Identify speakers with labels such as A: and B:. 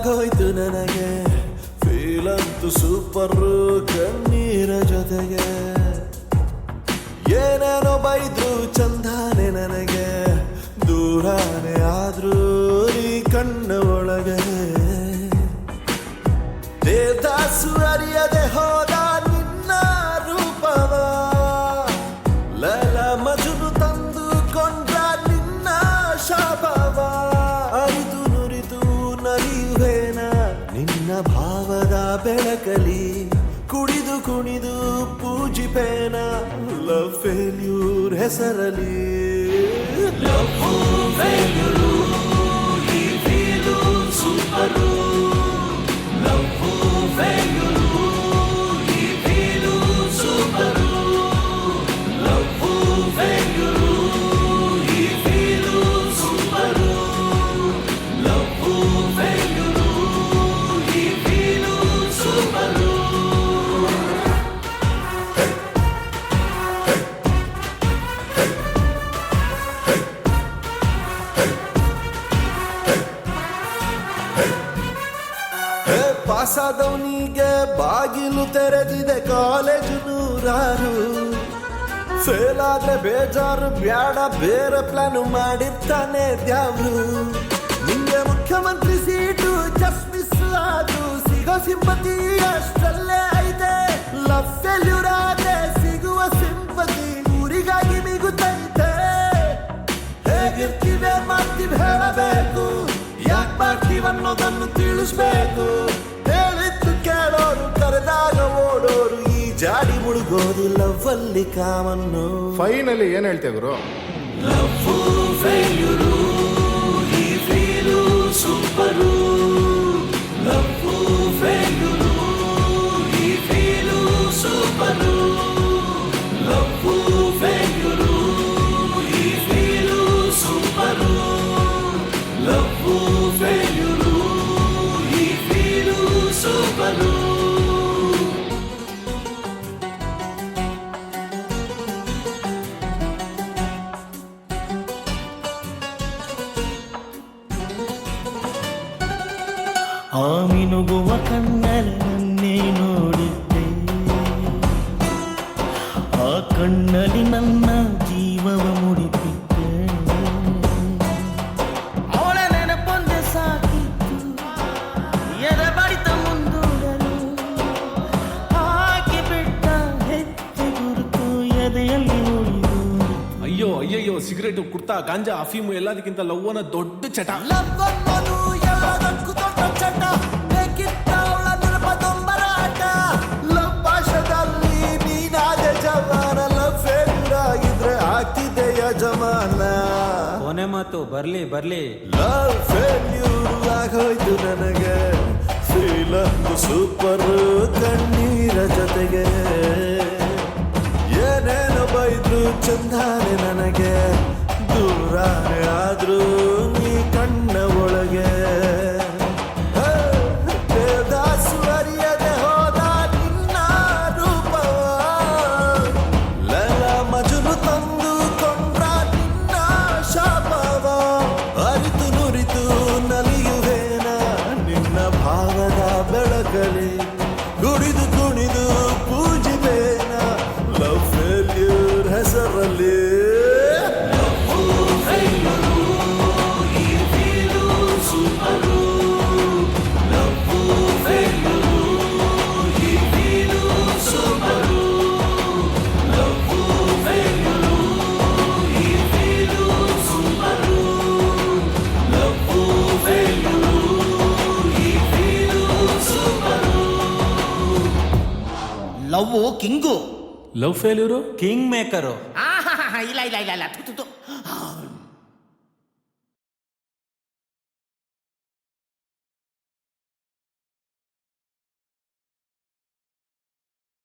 A: ಆಗೋಯ್ತು ನನಗೆ ಫೀಲ್ ಅಂತೂ ಸೂಪರ್ ಕಣ್ಣೀರ ಜೊತೆಗೆ ಏನೇನೋ ಬೈದ್ರು ಚಂದಾನೆ ನನಗೆ ದೂರಾನೆ ಆದ್ರೂ ನೀ ಕಣ್ಣ ಒಳಗೆ ದೇವದಾಸು ಅರಿಯದೆ ಹೋದ ನಿನ್ನ ರೂಪವ ಲಲ ಮಜುನು ತಂದು ಕೊಂಡ್ರ ನಿನ್ನ ಶಾಪವ ಅರಿತು ನುರಿತು ನಲಿಯುವೇನ ನಿನ್ನ ಭಾವದ ಬೆಳಕಲಿ ಕುಡಿದು ಕುಣಿದು ಪೂಜಿಪೇನ ಲವ್ ಫೇಲ್ಯೂರ್ ಹೆಸರಲಿ ಲವ್ ಫೇಲ್ಯೂರು ಈ ಫೀಲು ಸೂಪರು ಲವ್ ಫೇಲ್ಯೂರು ಈ ಫೀಲು ಸೂಪರು ಲವ್ ಫೇಲ್ಯೂರು ಈ ಫೀಲು ಸೂಪರು ಲವ್ ಫೇಲ್ಯೂರು ಈ ಫೀಲು ಸೂಪರು ಪಾಸಾದವನಿಗೆ ಬಾಗಿಲು ತೆರೆದಿದೆ ಕಾಲೇಜು ನೂರಾರು ಫೇಲ್ ಆದ್ರೆ ಬೇಜಾರು ಬ್ಯಾಡ ಬೇರೆ ಪ್ಲಾನ್ ಮಾಡಿರ್ತಾನೆ ದ್ಯಾವ್ರು ನಿಂಗೆ ಮುಖ್ಯಮಂತ್ರಿ ಸೀಟು ಜಸ್ಟ್ ಮಿಸ್ ಆದ್ರು ಸಿಗೋ ಸಿಂಪತಿ ಅಷ್ಟಲ್ಲೇ ಐತೆ ಲವ್ ಫೇಲ್ಯೂರ್ ಆದ್ರೆ ಸಿಗುವ ಸಿಂಪತಿ ಊರಿಗಾಗಿ ಮಿಗುತ್ತೈತೆ ಹೇಗಿರ್ತೀವಿ ಮಾಡ್ತೀವಿ ಹೇಳಬೇಕು ಯಾಕೆ ಮಾಡ್ತೀವಿ ಅನ್ನೋದನ್ನು ತಿಳಿಸ್ಬೇಕು ಹೇಳಿದ್ದು ಕೇಳೋರು ಕರೆದಾಗ ಓಡೋರು ಈ ಜಾಡಿ ಮುಳುಗೋದಿಲ್ಲ ಲವ್ವಲ್ಲಿ ಕಾಮನ್ನು
B: ಫೈನಲಿ ಏನ್ ಹೇಳ್ತೇವೆ ಗುರು
A: ಲವ್ ಫೇಲ್ಯೂರು ಈ ಫೀಲು ಸೂಪರು ಲವ್ ಫೇಲ್ಯೂರು ಈ ಫೀಲು ಸೂಪರು ಲವ್ ಫೇಲ್ಯೂರು ಈ ಫೀಲು ಸೂಪರು ಲವ್ ಫೇಲ್ಯೂರು ಈ ಫೀಲು ಸೂಪರು
C: ಆ ಮಿನುಗುವ ಕಣ್ಣಲ್ಲಿ ನನ್ನೇ ನೋಡಿದ್ದೆ ಆ ಕಣ್ಣಲ್ಲಿ ನನ್ನ ಜೀವವ ಮುಡಿಪಿದ್ದೆ ಅವಳ ನೆನಪೊಂದೆ ಸಾಕಿತ್ತು ಎದೆ ಬಡಿತ ಮುಂದೂಡಲು ಹಾಕಿ ಬಿಟ್ಟ ಹೆಜ್ಜೆ ಗುರುತು ಎದೆಯಲ್ಲಿ ಉಳಿದು
D: ಅಯ್ಯೋ ಅಯ್ಯಯ್ಯೋ ಸಿಗರೇಟು ಕುಡ್ತಾ ಗಾಂಜಾ ಅಫೀಮು ಎಲ್ಲದಕ್ಕಿಂತ ಲವ್ ಅನ್ನೋ ದೊಡ್ಡ ಚಟ
A: ಲವ್ ಅನ್ನೋದು ಎಲ್ಲದಕ್ಕೂ ದೊಡ್ಡ ಚಟ ಬೇಕಿತ್ತ ಅವಳ ನೆನಪದೊಂಬರಾಟ ಲವ್ ಭಾಷದಲ್ಲಿ ನೀನಾದ ಜವಾನ ಲವ್ ಫೇಲ್ಯೂರ್ ಆಗಿದ್ರೆ ಆಗ್ತಿದೆ ಯಜಮಾನ
E: ಕೊನೆ ಮಾತು ಬರ್ಲಿ ಬರ್ಲಿ
A: ಲವ್ ಫೇಲ್ಯೂರ್ ಆಗೋಯ್ತು ನನಗೆ ಫೀಲ್ ಅಂತೂ ಸೂಪರ್ ಕಣ್ಣೀರ ಜೊತೆಗೆ ಏನೇನೋ ಬೈದ್ರು ಚಂದಾನೆ ನನಗೆ ದೂರಾನೆ ಆದ್ರೂ ನೀ ಕಣ್ಣ ಒಳಗೆ ದೇವದಾಸು ಅರಿಯದೆ ಹೋದ ನಿನ್ನ ರೂಪವ ಲಲ ಮಜುನು ತಂದು ಕೊಂಡ್ರ ನಿನ್ನ ಶಾಪವ ಅರಿತು ನುರಿತು ನಲಿಯುವೇನ ನಿನ್ನ ಭಾವದ ಬೆಳಕಲಿ ಕುಡಿದು ಕುಣಿದು ಪೂಜಿಬೇನ ಲವ್ ಫೇಲ್ಯೂರ್ ಹೆಸರಲ್ಲಿ
C: love king
D: love failure
E: king maker
C: ಇಲ್ಲ ಇಲ್ಲ ಇಲ್ಲ ಇಲ್ಲ